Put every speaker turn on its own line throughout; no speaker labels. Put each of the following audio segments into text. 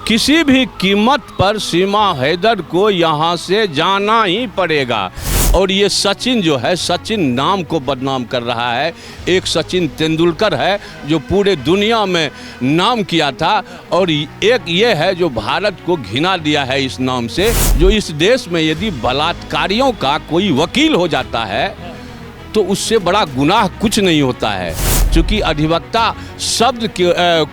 किसी भी कीमत पर सीमा हैदर को यहाँ से जाना ही पड़ेगा। और ये सचिन जो है, सचिन नाम को बदनाम कर रहा है। एक सचिन तेंदुलकर है जो पूरे दुनिया में नाम किया था, और एक ये है जो भारत को घिना दिया है इस नाम से। जो इस देश में यदि बलात्कारियों का कोई वकील हो जाता है तो उससे बड़ा गुनाह कुछ नहीं होता है। क्योंकि अधिवक्ता शब्द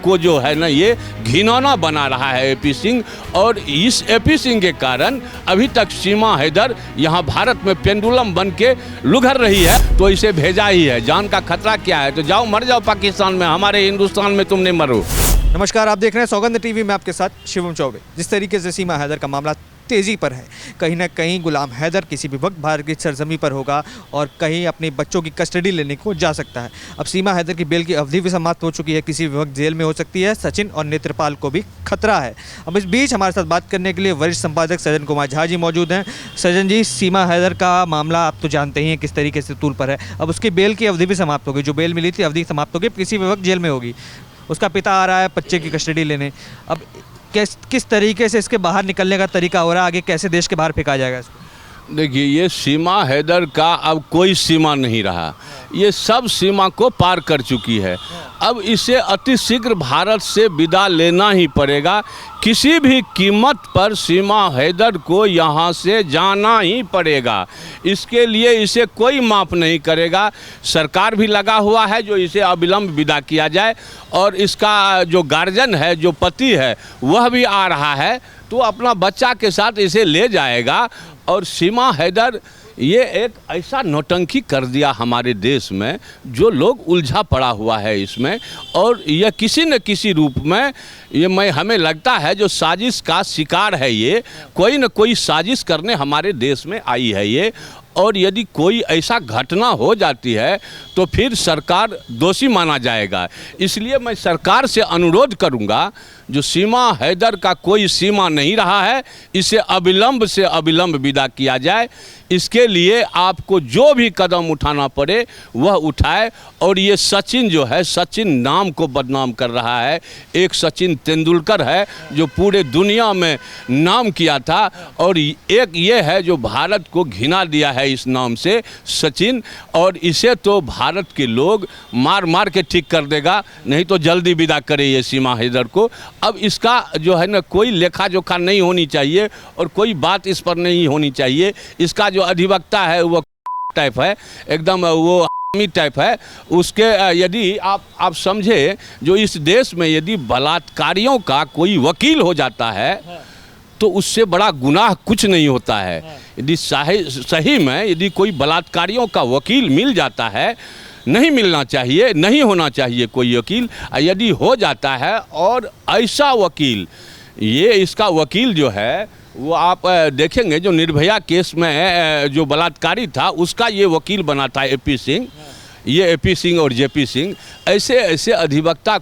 को जो है ना, ये घिनौना बना रहा है एपी सिंह, और इस एपी सिंह के कारण अभी तक सीमा हैदर यहाँ भारत में पेंडुलम बन के लुघर रही है। तो इसे भेजा ही है, जान का खतरा क्या है, तो जाओ मर जाओ पाकिस्तान में, हमारे हिंदुस्तान में तुम नहीं मरो।
नमस्कार, आप देख रहे हैं सौगंध टीवी में आपके साथ शिवम चौबे। जिस तरीके से सीमा हैदर का मामला तेज़ी पर है, कहीं ना कहीं गुलाम हैदर किसी भी वक्त भारत की सरजमी पर होगा और कहीं अपने बच्चों की कस्टडी लेने को जा सकता है। अब सीमा हैदर की बेल की अवधि भी समाप्त हो चुकी है, किसी भी वक्त जेल में हो सकती है। सचिन और नेत्रपाल को भी खतरा है। अब इस बीच हमारे साथ बात करने के लिए वरिष्ठ संपादक सज्जन कुमार झा जी मौजूद हैं। सज्जन जी, सीमा हैदर का मामला आप तो जानते ही हैं किस तरीके से तूल पर है। अब उसकी बेल की अवधि भी समाप्त होगी, जो बेल मिली थी अवधि समाप्त होगी, किसी भी वक्त जेल में होगी। उसका पिता आ रहा है बच्चे की कस्टडी लेने। अब किस तरीके से इसके बाहर निकलने का तरीका हो रहा है, आगे कैसे देश के बाहर फेंका जाएगा इसको?
देखिए, ये सीमा हैदर का अब कोई सीमा नहीं रहा, ये सब सीमा को पार कर चुकी है। अब इसे अतिशीघ्र भारत से विदा लेना ही पड़ेगा। किसी भी कीमत पर सीमा हैदर को यहाँ से जाना ही पड़ेगा। इसके लिए इसे कोई माफ़ नहीं करेगा। सरकार भी लगा हुआ है जो इसे अविलंब विदा किया जाए, और इसका जो गार्जियन है, जो पति है, वह भी आ रहा है, तो अपना बच्चा के साथ इसे ले जाएगा। और सीमा हैदर ये एक ऐसा नौटंकी कर दिया हमारे देश में, जो लोग उलझा पड़ा हुआ है इसमें, और यह किसी न किसी रूप में ये हमें लगता है जो साजिश का शिकार है। ये कोई न कोई साजिश करने हमारे देश में आई है ये। और यदि कोई ऐसा घटना हो जाती है तो फिर सरकार दोषी माना जाएगा। इसलिए मैं सरकार से अनुरोध करूंगा, जो सीमा हैदर का कोई सीमा नहीं रहा है, इसे अविलंब से अविलंब विदा किया जाए। इसके लिए आपको जो भी कदम उठाना पड़े वह उठाए। और ये सचिन जो है, सचिन नाम को बदनाम कर रहा है। एक सचिन तेंदुलकर है जो पूरे दुनिया में नाम किया था, और एक ये है जो भारत को घिना दिया है इस नाम से, सचिन। और इसे तो भारत के लोग मार मार के ठीक कर देगा, नहीं तो जल्दी विदा करे ये सीमा हैदर को। अब इसका जो है ना, कोई लेखा जोखा नहीं होनी चाहिए और कोई बात इस पर नहीं होनी चाहिए। इसका जो अधिवक्ता है वो टाइप है, एकदम वो टाइप है। उसके यदि आप समझे, जो इस देश में यदि बलात्कारियों का कोई वकील हो जाता है तो उससे बड़ा गुनाह कुछ नहीं होता है। यदि सही में यदि कोई बलात्कारियों का वकील मिल जाता है, नहीं मिलना चाहिए, नहीं होना चाहिए कोई वकील। यदि हो जाता है, और ऐसा वकील, ये इसका वकील जो है वो आप देखेंगे, जो निर्भया केस में जो बलात्कारी था उसका ये वकील बना था एपी सिंह। ये एपी सिंह और जेपी सिंह, ऐसे अधिवक्ता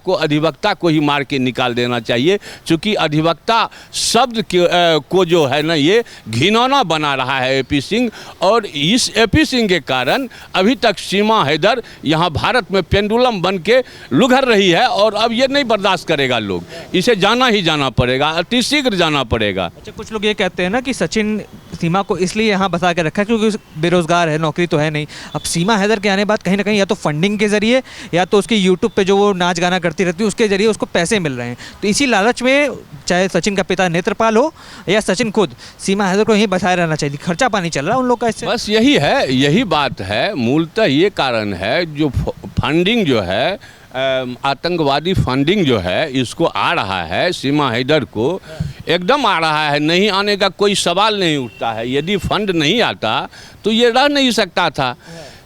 को ही मार के निकाल देना चाहिए। क्योंकि अधिवक्ता शब्द को जो है ना, ये घिनौना बना रहा है एपी सिंह, और इस एपी सिंह के कारण अभी तक सीमा हैदर यहाँ भारत में पेंडुलम बन के लुघर रही है। और अब ये नहीं बर्दाश्त करेगा लोग, इसे जाना ही जाना पड़ेगा, अतिशीघ्र जाना पड़ेगा।
अच्छा, कुछ लोग ये कहते हैं ना कि सचिन सीमा को इसलिए यहाँ बसा के रखा है क्योंकि बेरोजगार है, नौकरी तो है नहीं। अब सीमा हैदर के आने बाद कहीं ना कहीं या तो फंडिंग के जरिए, या तो उसकी यूट्यूब पे जो वो नाच गाना करती रहती है उसके जरिए उसको पैसे मिल रहे हैं। तो इसी लालच में, चाहे सचिन का पिता नेत्रपाल हो या सचिन खुद, सीमा हैदर को यहीं बसाए रहना चाहिए। खर्चा पानी चल रहा है उन लोग का इससे।
बस यही है, यही बात है। मूलतः ये कारण है, जो फंडिंग जो है, आतंकवादी फंडिंग जो है, इसको आ रहा है सीमा हैदर को, एकदम आ रहा है। नहीं आने का कोई सवाल नहीं उठता है। यदि फंड नहीं आता तो ये रह नहीं सकता था।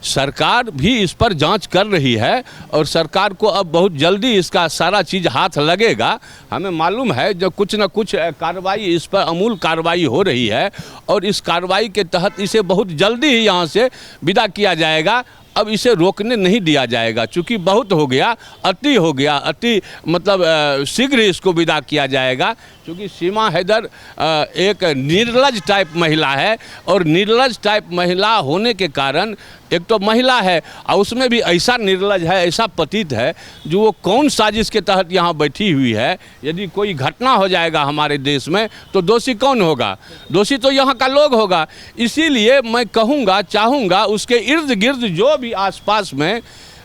सरकार भी इस पर जांच कर रही है, और सरकार को अब बहुत जल्दी इसका सारा चीज़ हाथ लगेगा। हमें मालूम है जो कुछ न कुछ कार्रवाई इस पर, अमूल कार्रवाई हो रही है, और इस कार्रवाई के तहत इसे बहुत जल्दी ही यहाँ से विदा किया जाएगा। अब इसे रोकने नहीं दिया जाएगा, क्योंकि बहुत हो गया, अति हो गया, अति मतलब शीघ्र इसको विदा किया जाएगा। क्योंकि सीमा हैदर एक निर्लज टाइप महिला है, और निर्लज टाइप महिला होने के कारण एक तो महिला है और उसमें भी ऐसा निर्लज है, ऐसा पतित है, जो वो कौन साजिश के तहत यहाँ बैठी हुई है। यदि कोई घटना हो जाएगा हमारे देश में तो दोषी कौन होगा? दोषी तो यहाँ का लोग होगा। इसीलिए मैं कहूँगा, चाहूँगा उसके इर्द गिर्द जो भी आसपास में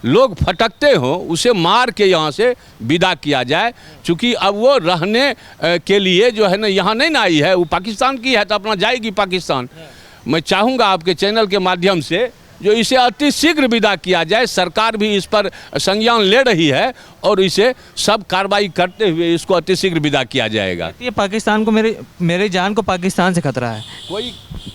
लोग फटकते हों उसे मार के यहाँ से विदा किया जाए। चूँकि अब वो रहने के लिए जो है ना यहाँ नहीं ना आई है, वो पाकिस्तान की है तो अपना जाएगी पाकिस्तान। मैं चाहूँगा आपके चैनल के माध्यम से जो इसे अति शीघ्र विदा किया जाए। सरकार भी इस पर संज्ञान ले रही है और इसे सब कार्रवाई करते हुए इसको अति शीघ्र विदा किया जाएगा।
ये पाकिस्तान को, मेरी जान को पाकिस्तान से खतरा है।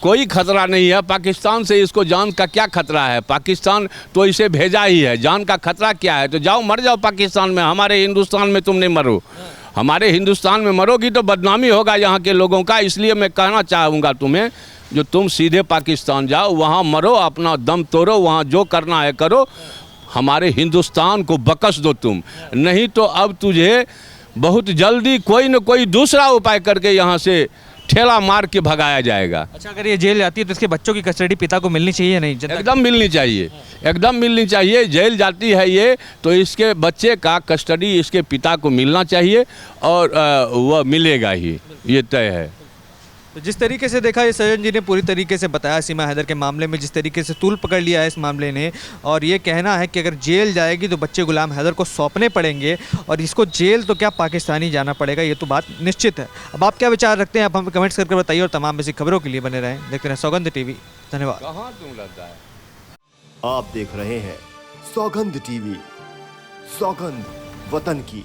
कोई खतरा नहीं है पाकिस्तान से। इसको जान का क्या खतरा है? पाकिस्तान तो इसे भेजा ही है, जान का खतरा क्या है? तो जाओ मर जाओ पाकिस्तान में, हमारे हिंदुस्तान में तुम नहीं मरो। हमारे हिंदुस्तान में मरोगी तो बदनामी होगा यहाँ के लोगों का। इसलिए मैं कहना चाहूँगा तुम्हें, जो तुम सीधे पाकिस्तान जाओ, वहाँ मरो, अपना दम तोड़ो, वहाँ जो करना है करो, हमारे हिंदुस्तान को बकस दो तुम। नहीं तो अब तुझे बहुत जल्दी कोई न कोई दूसरा उपाय करके यहाँ से ठेला मार के भगाया जाएगा।
अच्छा, अगर ये जेल जाती है तो इसके बच्चों की कस्टडी पिता को मिलनी चाहिए या नहीं?
एकदम मिलनी चाहिए, एकदम मिलनी चाहिए। जेल जाती है ये तो इसके बच्चे का कस्टडी इसके पिता को मिलना चाहिए और वह मिलेगा ही, ये तय है।
तो जिस तरीके से देखा, ये सजन जी ने पूरी तरीके से बताया सीमा हैदर के मामले में, जिस तरीके से तूल पकड़ लिया है इस मामले ने, और ये कहना है कि अगर जेल जाएगी तो बच्चे गुलाम हैदर को सौंपने पड़ेंगे और इसको जेल तो क्या पाकिस्तानी जाना पड़ेगा, ये तो बात निश्चित है। अब आप क्या विचार रखते हैं, आप हमें कमेंट्स करके बताइए और तमाम ऐसी खबरों के लिए बने रहें। देखते रहें सौगंध टीवी। धन्यवाद।
कहाँ तुम लगता है?
आप देख रहे हैं सौगंध टीवी, सौगंध वतन की।